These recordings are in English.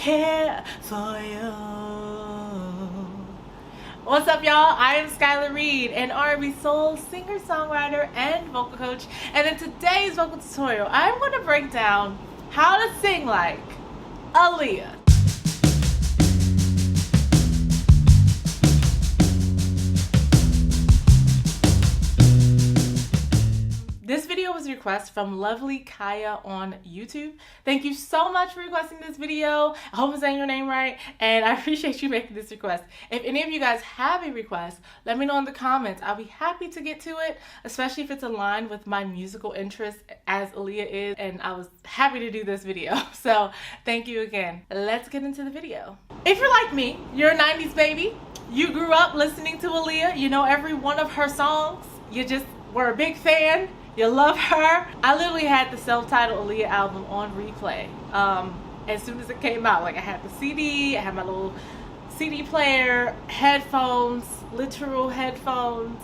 care for you. What's up, y'all? I am Skyler Reed, an R&B soul singer, songwriter, and vocal coach. And in today's vocal tutorial, I'm going to break down how to sing like Aaliyah. This video was a request from lovely Kaya on YouTube. Thank you so much for requesting this video. I hope I'm saying your name right, and I appreciate you making this request. If any of you guys have a request, let me know in the comments. I'll be happy to get to it, especially if it's aligned with my musical interests as Aaliyah is, and I was happy to do this video. So thank you again. Let's get into the video. If you're like me, you're a 90s baby. You grew up listening to Aaliyah. You know every one of her songs. You just were a big fan. You love her. I literally had the self-titled Aaliyah album on replay as soon as it came out. Like, I had the CD, I had my little CD player, headphones, literal headphones,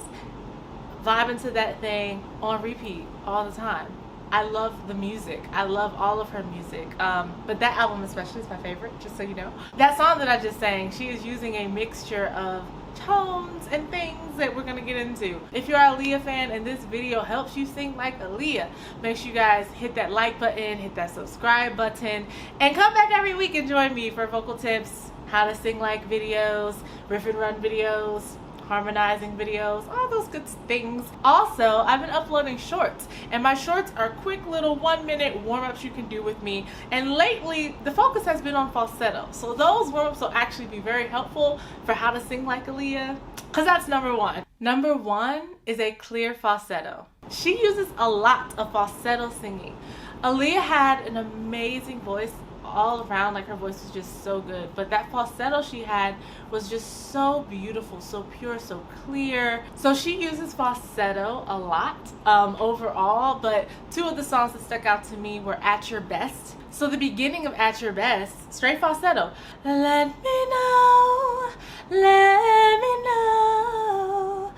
vibing to that thing on repeat all the time. I love the music. I love all of her music. But that album especially is my favorite, just so you know. That song that I just sang, she is using a mixture of tones and things that we're gonna get into. If you're an Aaliyah fan and this video helps you sing like Aaliyah, make sure you guys hit that like button, hit that subscribe button, and come back every week and join me for vocal tips, how to sing like videos, riff and run videos, harmonizing videos, all those good things. Also, I've been uploading shorts, and my shorts are quick little 1-minute warm-ups you can do with me. And lately, the focus has been on falsetto. So those warm-ups will actually be very helpful for how to sing like Aaliyah, because that's number one. Number one is a clear falsetto. She uses a lot of falsetto singing. Aaliyah had an amazing voice all around, like her voice was just so good, but that falsetto she had was just so beautiful, so pure, so clear. So she uses falsetto a lot overall, but two of the songs that stuck out to me were At Your Best. So the beginning of At Your Best, straight falsetto. Let me know, let me know,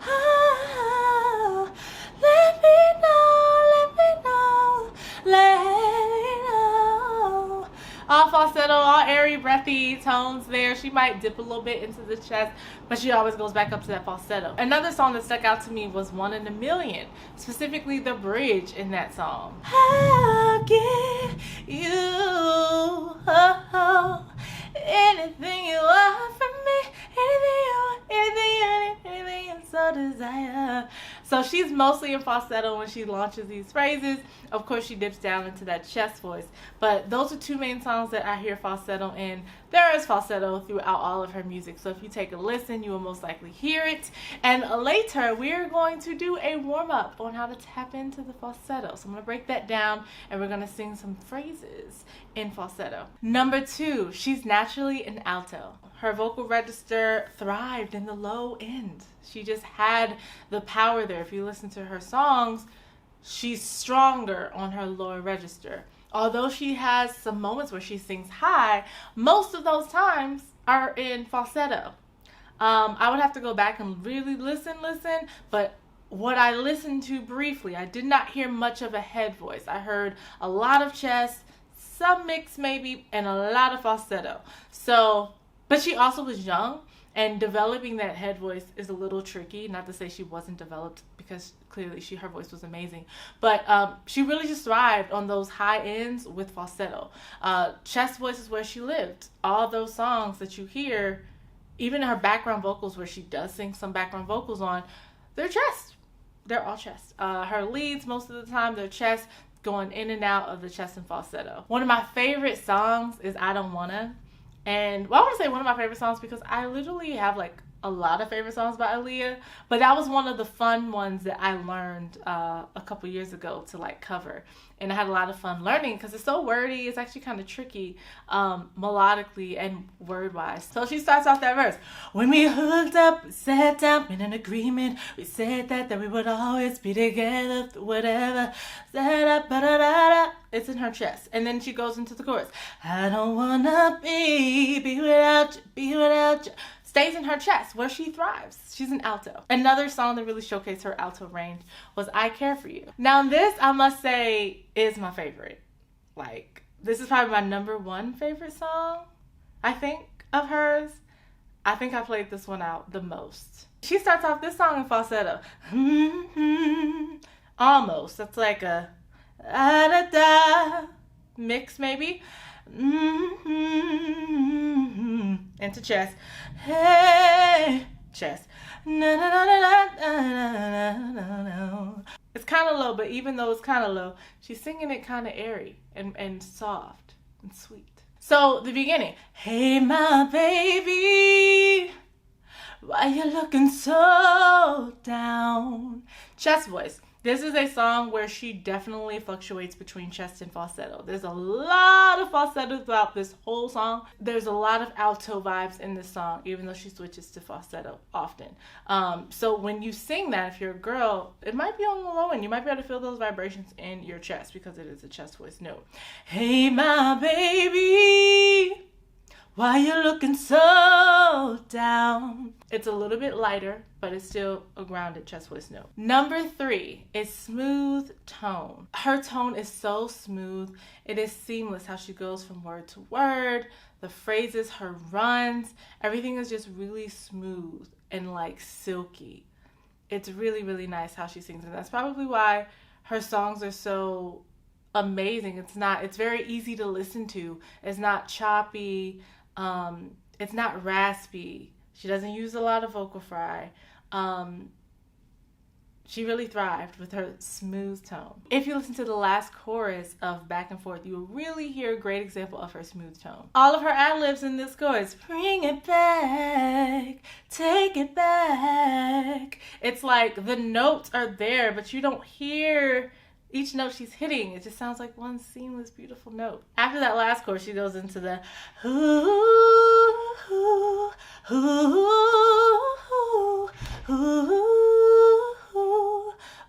oh, let me know, let me know, let me know. All falsetto, all airy, breathy tones there. She might dip a little bit into the chest, but she always goes back up to that falsetto. Another song that stuck out to me was One in a Million, specifically the bridge in that song. I'll give you anything you want from me, anything you want, anything you want, anything you so desire. So she's mostly in falsetto when she launches these phrases. Of course, she dips down into that chest voice. But those are two main songs that I hear falsetto in. There is falsetto throughout all of her music. So if you take a listen, you will most likely hear it. And later, we're going to do a warm-up on how to tap into the falsetto. So I'm going to break that down, and we're going to sing some phrases in falsetto. Number two, she's naturally an alto. Her vocal register thrived in the low end. She just had the power there. If you listen to her songs, she's stronger on her lower register. Although she has some moments where she sings high, most of those times are in falsetto. I would have to go back and really listen, but what I listened to briefly, I did not hear much of a head voice. I heard a lot of chest, some mix maybe, and a lot of falsetto. So, but she also was young, and developing that head voice is a little tricky. Not to say she wasn't developed, because clearly her voice was amazing. But she really just thrived on those high ends with falsetto. Chest voice is where she lived. All those songs that you hear, even her background vocals where she does sing some background vocals on, they're chest. They're all chest. Her leads, most of the time, they're chest, going in and out of the chest and falsetto. One of my favorite songs is I Don't Wanna. And well, I want to say one of my favorite songs because I literally have like a lot of favorite songs by Aaliyah, but that was one of the fun ones that I learned a couple years ago to like cover, and I had a lot of fun learning because it's so wordy. It's actually kind of tricky melodically and word wise. So she starts off that verse: when we hooked up, we sat down in an agreement, we said that we would always be together, whatever. It's in her chest, and then she goes into the chorus: I don't wanna be without you, be without you. Stays in her chest where she thrives. She's an alto. Another song that really showcased her alto range was I Care For You. Now this, I must say, is my favorite. Like, This is probably my #1 favorite song, I think, of hers. I think I played this one out the most. She starts off this song in falsetto. Almost. That's like a da-da-da mix, maybe. Into chest. Hey, chest. It's kind of low, but even though it's kind of low, she's singing it kind of airy and soft and sweet. So the beginning, hey my baby, why you looking so down? Chest voice. This is a song where she definitely fluctuates between chest and falsetto. There's a lot of falsetto throughout this whole song. There's a lot of alto vibes in this song, even though she switches to falsetto often. So when you sing that, if you're a girl, it might be on the low end. You might be able to feel those vibrations in your chest because it is a chest voice note. Hey, my baby, why you looking so down? It's a little bit lighter, but it's still a grounded chest voice note. #3 is smooth tone. Her tone is so smooth. It is seamless how she goes from word to word, the phrases, her runs, everything is just really smooth and like silky. It's really, really nice how she sings, and that's probably why her songs are so amazing. It's very easy to listen to. It's not choppy. It's not raspy. She doesn't use a lot of vocal fry. She really thrived with her smooth tone. If you listen to the last chorus of Back and Forth, you will really hear a great example of her smooth tone. All of her ad-libs in this chorus, bring it back, take it back. It's like the notes are there, but you don't hear each note she's hitting. It just sounds like one seamless, beautiful note. After that last chorus, she goes into the ooh, ooh, ooh, ooh, ooh,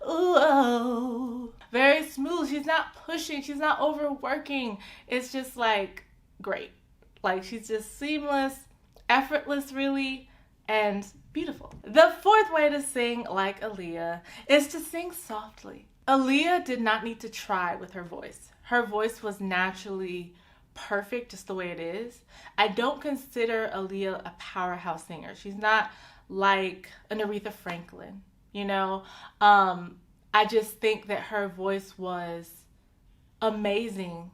ooh. Very smooth. She's not pushing. She's not overworking. It's just like great. Like she's just seamless, effortless, really, and beautiful. The 4th way to sing like Aaliyah is to sing softly. Aaliyah did not need to try with her voice. Her voice was naturally perfect just the way it is. I don't consider Aaliyah a powerhouse singer. She's not like an Aretha Franklin, you know? I just think that her voice was amazing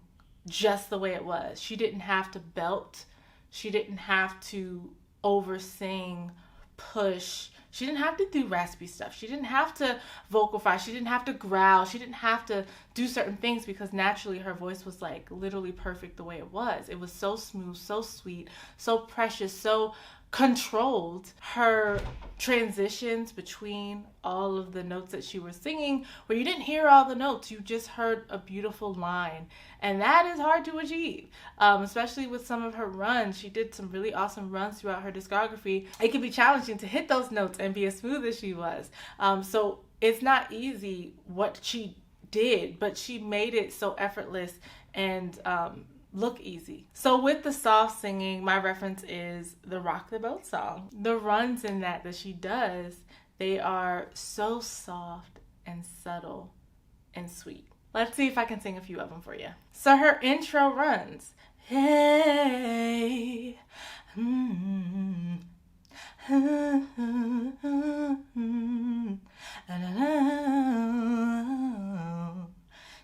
just the way it was. She didn't have to belt. She didn't have to oversing, push. She didn't have to do raspy stuff. She didn't have to vocal fry. She didn't have to growl. She didn't have to do certain things because naturally her voice was like literally perfect the way it was. It was so smooth, so sweet, so precious, so controlled. Her transitions between all of the notes that she was singing, where you didn't hear all the notes, you just heard a beautiful line. And that is hard to achieve, especially with some of her runs. She did some really awesome runs throughout her discography. It can be challenging to hit those notes and be as smooth as she was. So it's not easy what she did, but she made it so effortless and look easy. So with the soft singing, my reference is the Rock the Boat song. The runs in that she does, they are so soft and subtle and sweet. Let's see if I can sing a few of them for you. So her intro runs, hey,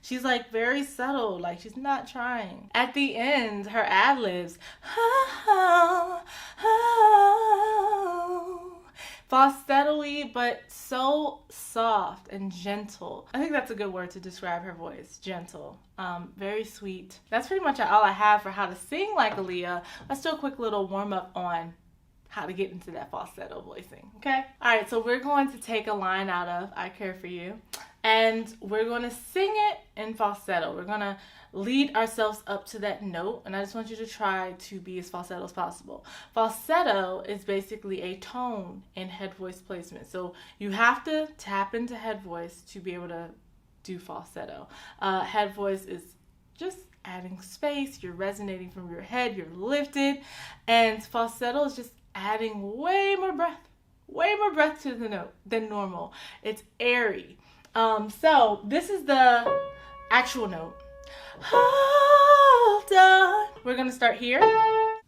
she's like very subtle, like she's not trying. At the end, her ad-libs, falsetto-y, but so soft and gentle. I think that's a good word to describe her voice, gentle. Very sweet. That's pretty much all I have for how to sing like Aaliyah. Let's do a quick little warm-up on how to get into that falsetto voicing, okay? All right, so we're going to take a line out of I Care For You, and we're going to sing it in falsetto. We're going to lead ourselves up to that note, and I just want you to try to be as falsetto as possible. Falsetto is basically a tone in head voice placement, so you have to tap into head voice to be able to do falsetto. Head voice is just adding space, you're resonating from your head, you're lifted, and falsetto is just adding way more breath to the note than normal. It's airy. So this is the actual note. we're going to start here.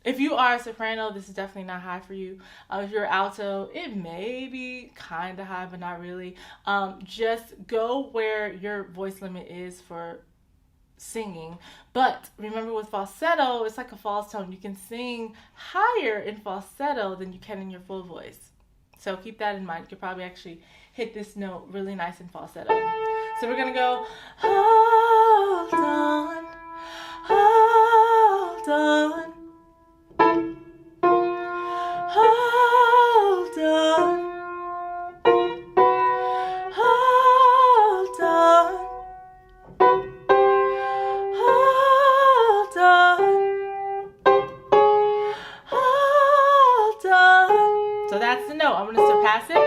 If you are a soprano, this is definitely not high for you. If you're alto, it may be kind of high, but not really. Just go where your voice limit is for singing. But remember, with falsetto, it's like a false tone. You can sing higher in falsetto than you can in your full voice. So keep that in mind. You could probably actually hit this note really nice in falsetto. So we're going to go, hold on, hold on. Hold on, hold on, hold on, hold on. So that's the note. I'm going to surpass it.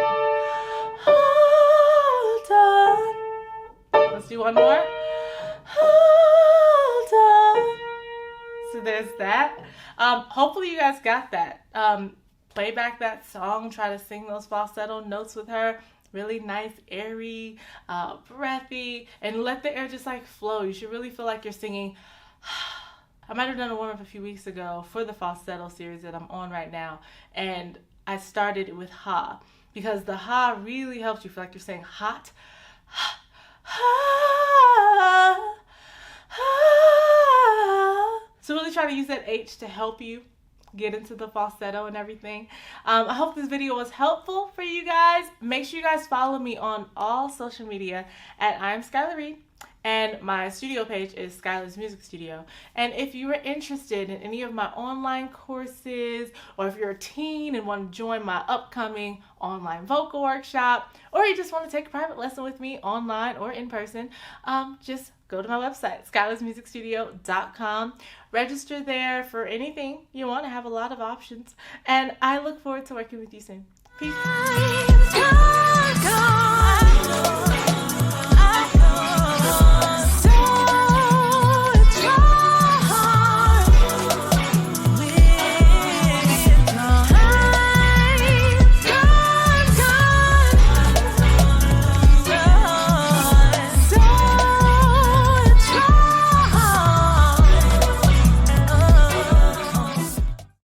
Hold on. Let's do one more. Hold on. So there's that. Hopefully you guys got that. Play back that song, try to sing those falsetto notes with her. Really nice, airy, breathy, and let the air just like flow. You should really feel like you're singing. I might have done a warm-up a few weeks ago for the falsetto series that I'm on right now, and I started with ha, because the ha really helps you feel like you're saying hot. Ha, ha, ha. So really try to use that H to help you get into the falsetto and everything. I hope this video was helpful for you guys. Make sure you guys follow me on all social media at I'm Skyler Reed, and my studio page is Skyler's Music Studio. And if you are interested in any of my online courses, or if you're a teen and want to join my upcoming online vocal workshop, or you just want to take a private lesson with me online or in person, just go to my website, skylersmusicstudio.com. Register there for anything you want. I have a lot of options, and I look forward to working with you soon. Peace.